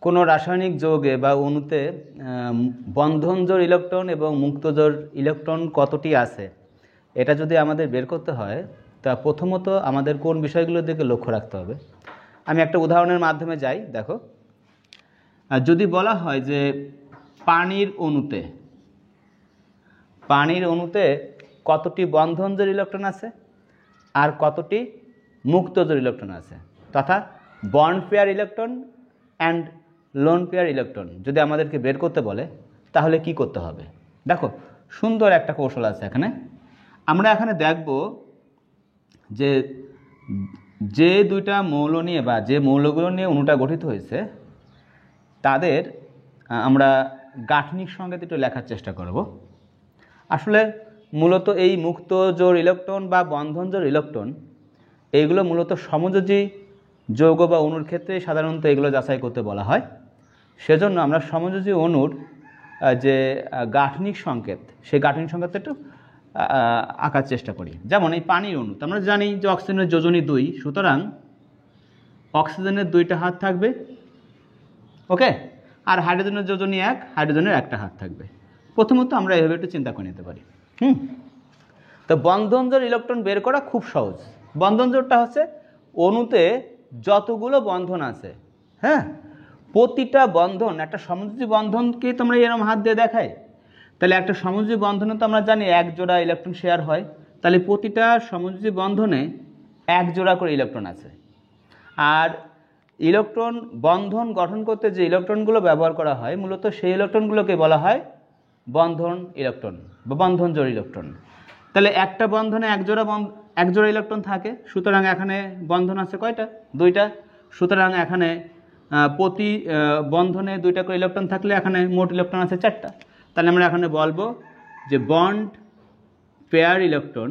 কোনো রাসায়নিক যৌগে বা অণুতে বন্ধনজোড় ইলেকট্রন এবং মুক্তজোড় ইলেকট্রন কতটি আছে এটা যদি আমাদের বের করতে হয় তা প্রথমত আমাদের কোন বিষয়গুলোর দিকে লক্ষ্য রাখতে হবে। আমি একটা উদাহরণের মাধ্যমে যাই। দেখো, যদি বলা হয় যে পানির অণুতে কতটি বন্ধনজোড় ইলেকট্রন আছে আর কতটি মুক্তজোড় ইলেকট্রন আছে, তথা bond pair electron and lone pair electron যদি আমাদেরকে বের করতে বলে তাহলে কি করতে হবে। দেখো, সুন্দর একটা কৌশল আছে এখানে। আমরা এখানে দেখব যে যে দুইটা মৌল নিয়ে বা যে মৌলগুলো নিয়ে অণুটা গঠিত হয়েছে তাদের আমরা গাঠনিক সংকেত একটু লেখার চেষ্টা করব। আসলে মূলত এই মুক্তজোড় ইলেকট্রন বা বন্ধনজোড় ইলেকট্রন এইগুলো মূলত সমযোজী যৌগ বা অণুর ক্ষেত্রে সাধারণত এগুলো যাচাই করতে বলা হয়। সেজন্য আমরা সমযোজী অণুর যে গাঠনিক সংকেত সেই গাঠনিক সংকেতটা একটু আঁকার চেষ্টা করি। যেমন এই পানির অণু, আমরা জানি যে অক্সিজেনের যোজনী 2, সুতরাং অক্সিজেনের 2টা হাত থাকবে, ওকে, আর হাইড্রোজেনের যোজনী 1, হাইড্রোজেনের 1টা হাত থাকবে। প্রথমত আমরা এভাবে একটু চিন্তা করে নিতে পারি। তো বন্ধনজোড় ইলেকট্রন বের করা খুব সহজ। বন্ধনজোড়টা হচ্ছে অণুতে যতগুলো বন্ধন আছে, হ্যাঁ, প্রতিটা বন্ধন একটা সমযোজী বন্ধনকে তোমরা এরকম হাত দিয়ে দেখায়। তাহলে একটা সমযোজী বন্ধনে তো আমরা জানি 1 জোড়া ইলেকট্রন শেয়ার হয়, তাহলে প্রতিটা সমযোজী বন্ধনে 1 জোড়া করে ইলেকট্রন আছে। আর ইলেকট্রন বন্ধন গঠন করতে যে ইলেকট্রনগুলো ব্যবহার করা হয় মূলত সেই ইলেকট্রনগুলোকে বলা হয় বন্ধন ইলেকট্রন বা বন্ধনজোড় ইলেকট্রন। তাহলে একটা বন্ধনে 1 জোড়া ইলেকট্রন থাকে, সুতরাং এখানে বন্ধন আছে কয়টা? 2টা। সুতরাং এখানে প্রতি বন্ধনে 2টা করে ইলেকট্রন থাকলে এখানে মোট ইলেকট্রন আছে 4টা। তাহলে আমরা এখানে বলবো যে bond pair electron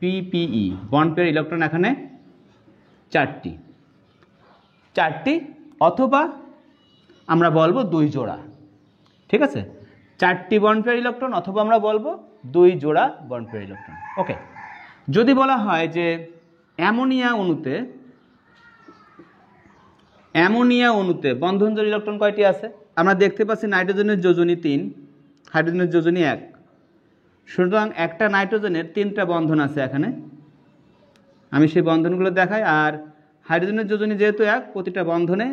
বিপিই, bond pair electron এখানে 4টি, অথবা আমরা বলবো 2 জোড়া। ঠিক আছে, 4টি বন্ড পেয়ার ইলেকট্রন অথবা আমরা বলবো 2 জোড়া বন্ড পেয়ার ইলেকট্রন। ওকে, যদি বলা হয় যে অ্যামোনিয়া অণুতে বন্ধনজোড় ইলেকট্রন কয়টি আছে? আমরা দেখতে পাচ্ছি নাইট্রোজেনের যোজনী 3, হাইড্রোজেনের যোজনী 1, সুতরাং একটা নাইট্রোজেনের 3টা বন্ধন আছে এখানে। আমি সেই বন্ধনগুলো দেখাই। আর হাইড্রোজেনের যোজনী যেহেতু 1, প্রতিটা বন্ধনে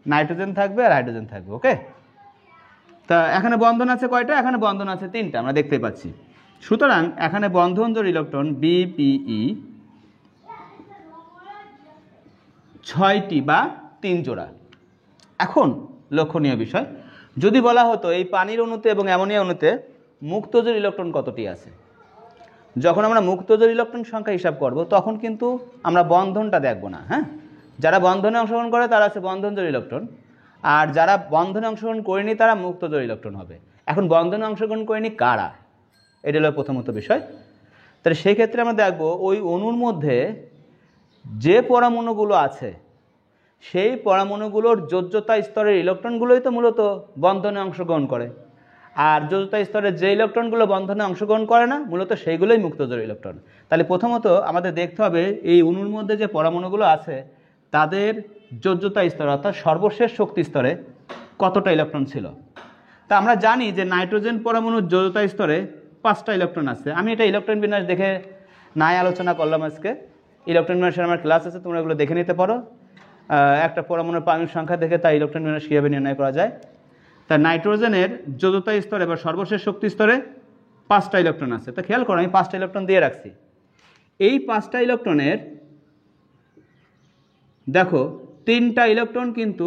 নাইট্রোজেন থাকবে আর হাইড্রোজেন থাকবে। ওকে, তা এখানে বন্ধন আছে কয়টা? এখানে বন্ধন আছে 3টা, আমরা দেখতে পাচ্ছি। সুতরাং এখানে বন্ধনজোড় ইলেকট্রন বিপিই 6টি বা 3 জোড়া। এখন লক্ষণীয় বিষয়, যদি বলা হতো এই পানির অণুতে এবং অ্যামোনিয়া অণুতে মুক্তজোড় ইলেকট্রন কতটি আছে, যখন আমরা মুক্তজোড় ইলেকট্রন সংখ্যা হিসাব করব তখন কিন্তু আমরা বন্ধনটা দেখব না। হ্যাঁ, যারা বন্ধনে অংশগ্রহণ করে তারা আছে বন্ধনজোড় ইলেকট্রন, আর যারা বন্ধনে অংশগ্রহণ করেনি তারা মুক্তজোড় ইলেকট্রন হবে। এখন বন্ধনে অংশগ্রহণ করেনি কারা, এটা হলো প্রথমত বিষয়। তাহলে সেই ক্ষেত্রে আমরা দেখব ওই অণুর মধ্যে যে পরমাণুগুলো আছে সেই পরমাণুগুলোর যোজ্যতা স্তরের ইলেকট্রনগুলোই তো মূলত বন্ধনে অংশগ্রহণ করে, আর যোজ্যতা স্তরের যে ইলেকট্রনগুলো বন্ধনে অংশগ্রহণ করে না মূলত সেইগুলোই মুক্তজোড় ইলেকট্রন। তাহলে প্রথমত আমাদের দেখতে হবে এই অণুর মধ্যে যে পরমাণুগুলো আছে তাদের যোজ্যতা স্তর অর্থাৎ সর্বশেষ শক্তি স্তরে কতটা ইলেকট্রন ছিল। তা আমরা জানি যে নাইট্রোজেন পরমাণুর যোজ্যতা স্তরে 5টা ইলেকট্রন আছে। আমি এটা ইলেকট্রন বিন্যাস দেখে নাই আলোচনা করলাম আজকে। ইলেকট্রন বিন্যাসের আমার ক্লাস আছে, তোমরা এগুলো দেখে নিতে পারো। একটা পরমাণুর পারমাণবিক সংখ্যা দেখে তাই ইলেকট্রন বিন্যাস কীভাবে নির্ণয় করা যায়। তা নাইট্রোজেনের যোজ্যতা স্তরে বা সর্বশেষ শক্তি স্তরে 5টা ইলেকট্রন আছে। তো খেয়াল করো, আমি 5টা ইলেকট্রন দিয়ে রাখছি। এই 5টা ইলেকট্রনের দেখো 3টা ইলেকট্রন কিন্তু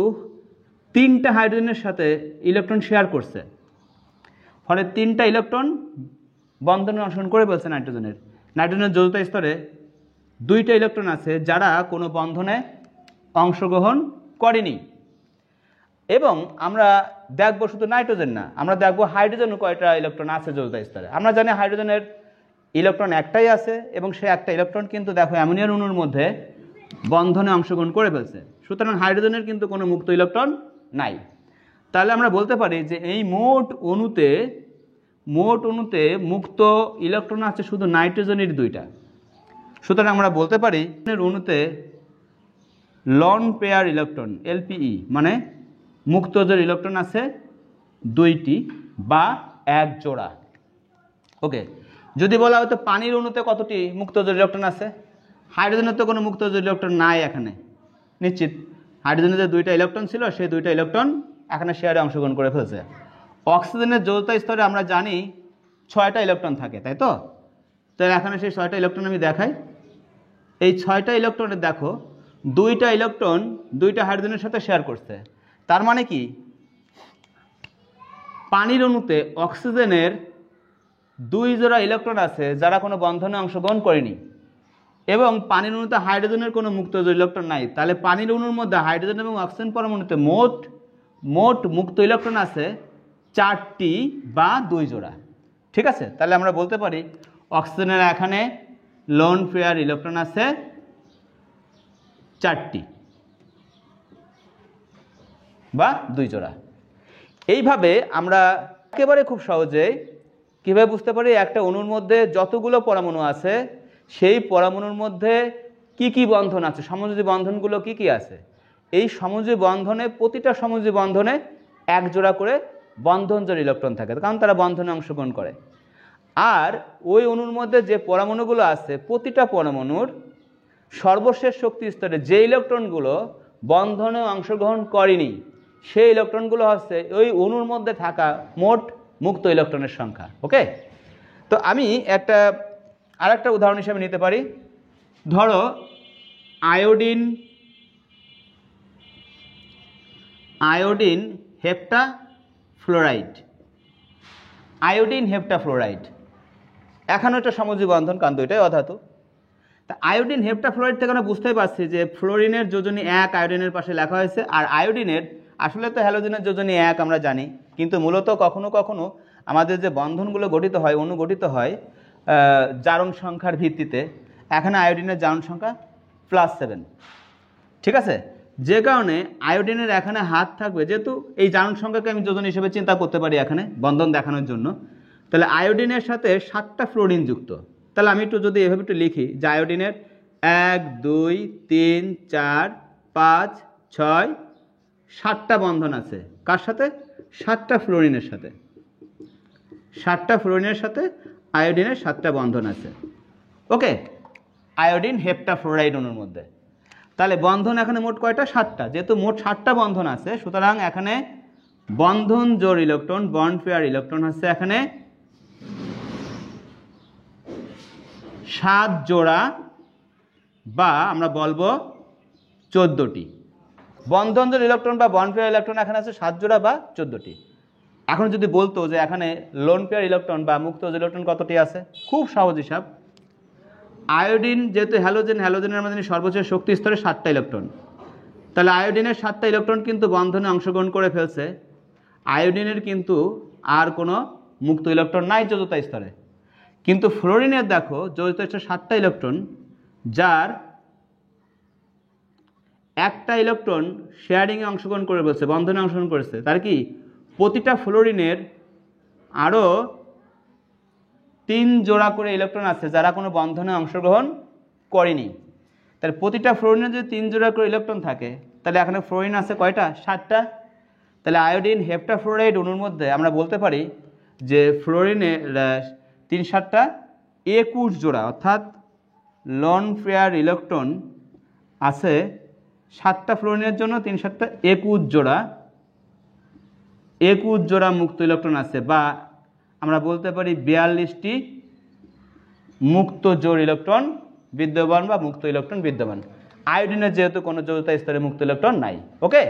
3টা হাইড্রোজেনের সাথে ইলেকট্রন শেয়ার করছে, ফলে 3টা ইলেকট্রন বন্ধনে অংশগ্রহণ করে বলছে নাইট্রোজেনের যোজ্যতা স্তরে 2টা ইলেকট্রন আছে যারা কোনো বন্ধনে অংশগ্রহণ করেনি। এবং আমরা দেখব শুধু নাইট্রোজেন না, আমরা দেখব হাইড্রোজেনও কয়টা ইলেকট্রন আছে যোজ্যতা স্তরে। আমরা জানি হাইড্রোজেনের ইলেকট্রন একটাই আছে এবং সে একটা ইলেকট্রন কিন্তু দেখো অ্যামোনিয়ার অণুর মধ্যে বন্ধনে অংশগ্রহণ করে ফেলছে, সুতরাং হাইড্রোজেনের কিন্তু কোনো মুক্ত ইলেকট্রন নাই। তাহলে আমরা বলতে পারি যে এই মোট অণুতে মুক্ত ইলেকট্রন আছে শুধু নাইট্রোজেনের 2টা। সুতরাং আমরা বলতে পারি অণুতে লন পেয়ার ইলেকট্রন এলপিই মানে মুক্ত জোর ইলেকট্রন আছে 2টি বা 1 জোড়া। ওকে, যদি বলা হতো পানির অণুতে কতটি মুক্ত জোর ইলেকট্রন আছে, হাইড্রোজেনের তো কোনো মুক্ত জোর ইলেকট্রন নাই এখানে, নিশ্চিত হাইড্রোজেনের যে 2টা ইলেকট্রন ছিল সেই 2টা ইলেকট্রন এখানে শেয়ারে অংশগ্রহণ করে ফেলছে। অক্সিজেনের যৌথ স্তরে আমরা জানি 6টা ইলেকট্রন থাকে, তাই তো? তো এখানে সেই 6টা ইলেকট্রন আমি দেখাই। এই 6টা ইলেকট্রনে দেখো 2টা ইলেকট্রন 2টা হাইড্রোজেনের সাথে শেয়ার করছে। তার মানে কি পানির অণুতে অক্সিজেনের 2 জোড়া ইলেকট্রন আছে যারা কোনো বন্ধনে অংশগ্রহণ করেনি, এবং পানির অণুতে হাইড্রোজেনের কোনো মুক্ত জোড় ইলেকট্রন নাই। তাহলে পানির অণুর মধ্যে হাইড্রোজেন এবং অক্সিজেন পরমাণুতে মোট মুক্ত ইলেকট্রন আছে 4টি বা 2 জোড়া। ঠিক আছে, তাহলে আমরা বলতে পারি অক্সিজেনের এখানে লোন পেয়ার ইলেকট্রন আছে 4টি বা 2 জোড়া। এইভাবে আমরা একেবারে খুব সহজেই কীভাবে বুঝতে পারি একটা অণুর মধ্যে যতগুলো পরমাণু আছে সেই পরমাণুর মধ্যে কি কি বন্ধন আছে, সমযোজী বন্ধনগুলো কি কি আছে। এই সমযোজী বন্ধনে প্রতিটা সমযোজী বন্ধনে 1 জোড়া করে বন্ধন জোড় ইলেকট্রন থাকে, কারণ তারা বন্ধনে অংশগ্রহণ করে। আর ওই অণুর মধ্যে যে পরমাণুগুলো আছে প্রতিটা পরমাণুর সর্বশেষ শক্তি স্তরে যে ইলেকট্রনগুলো বন্ধনে অংশগ্রহণ করেনি সেই ইলেকট্রনগুলো হচ্ছে ওই অণুর মধ্যে থাকা মোট মুক্ত ইলেকট্রনের সংখ্যা। ওকে, তো আমি আরেকটা উদাহরণ হিসেবে নিতে পারি। ধরো আয়োডিন হেপ্টাফ্লোরাইড, এখানে একটা সমযোজী বন্ধন, কারণ দুইটাই অধাতু। তা আয়োডিন হেপ্টাফ্লোরাইড থেকে আমরা বুঝতেই পারছি যে ফ্লোরিনের যোজনী 1 আয়োডিনের পাশে লেখা হয়েছে, আর আয়োডিনের আসলে তো হ্যালোজেনের যোজনী 1 আমরা জানি, কিন্তু মূলত কখনো কখনো আমাদের যে বন্ধনগুলো গঠিত হয়, অণু গঠিত হয় জারণ সংখ্যার ভিত্তিতে, এখানে আয়োডিনের জারণ সংখ্যা +7। ঠিক আছে, যে কারণে আয়োডিনের এখানে হাত থাকবে, যেহেতু এই জারণ সংখ্যাকে আমি যোজন হিসেবে চিন্তা করতে পারি এখানে বন্ধন দেখানোর জন্য, তাহলে আয়োডিনের সাথে 7টা ফ্লোরিন যুক্ত। তাহলে আমি যদি এভাবে লিখি যে আয়োডিনের 1 2 3 4 5 6 7টা বন্ধন আছে, কার সাথে? 7টা ফ্লোরিনের সাথে। 7টা ফ্লোরিনের সাথে আয়োডিনের 7টা বন্ধন আছে। ওকে, আয়োডিন হেপ্টাফ্লোরাইড অণুর মধ্যে। তাহলে বন্ধন এখানে মোট কয়টা? 7টা। যেহেতু মোট 7টা বন্ধন আছে, সুতরাং এখানে বন্ধন জোড় ইলেকট্রন, বন্ড পেয়ার ইলেকট্রন হচ্ছে এখানে 7 জোড়া, বা আমরা বলবো 14টি। বন্ধন জোড় ইলেকট্রন বা বন্ড পেয়ার ইলেকট্রন এখানে আছে 7 জোড়া বা 14টি। এখন যদি বলতো যে এখানে লোন পেয়ার ইলেকট্রন বা মুক্ত ইলেকট্রন কতটি আছে, খুব সহজ হিসাব। আয়োডিন যেহেতু হ্যালোজেনের মধ্যে সর্বোচ্চ শক্তি স্তরে 7টা ইলেকট্রন, তাহলে আয়োডিনের 7টা ইলেকট্রন কিন্তু বন্ধনে অংশগ্রহণ করে ফেলছে। আয়োডিনের কিন্তু আর কোনো মুক্ত ইলেকট্রন নাই যৌথতা স্তরে, কিন্তু ফ্লোরিনের দেখো যৌথ স্তরে 7টা ইলেকট্রন, যার একটা ইলেকট্রন শেয়ারিংয়ে অংশগ্রহণ করে ফেলছে, বন্ধনে অংশগ্রহণ করেছে। তার কি প্রতিটা ফ্লোরিনের আরও 3 জোড়া করে ইলেকট্রন আছে যারা কোনো বন্ধনে অংশগ্রহণ করেনি। তাহলে প্রতিটা ফ্লোরিনের যদি 3 জোড়া করে ইলেকট্রন থাকে, তাহলে এখানে ফ্লোরিন আছে কয়টা? 7টা। তাহলে আয়োডিন হেপ্টাফ্লোরাইড অণুর মধ্যে আমরা বলতে পারি যে ফ্লোরিনে 3 7টা 21 জোড়া, অর্থাৎ লোন পেয়ার ইলেকট্রন আছে 7টা ফ্লোরিনের জন্য 3 7টা 21 জোড়া মুক্ত ইলেকট্রন আছে, বা আমরা বলতে পারি 42টি মুক্ত জোড় ইলেকট্রন বিদ্যমান বা মুক্ত ইলেকট্রন বিদ্যমান। আয়োডিনের যেহেতু কোনো যৌথতা স্তরে মুক্ত ইলেকট্রন নাই। ওকে,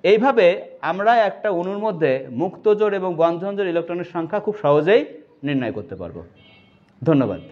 এইভাবে আমরা একটা অণুর মধ্যে মুক্ত জোড় এবং বন্ধন জোড় ইলেকট্রনের সংখ্যা খুব সহজেই নির্ণয় করতে পারবো। ধন্যবাদ।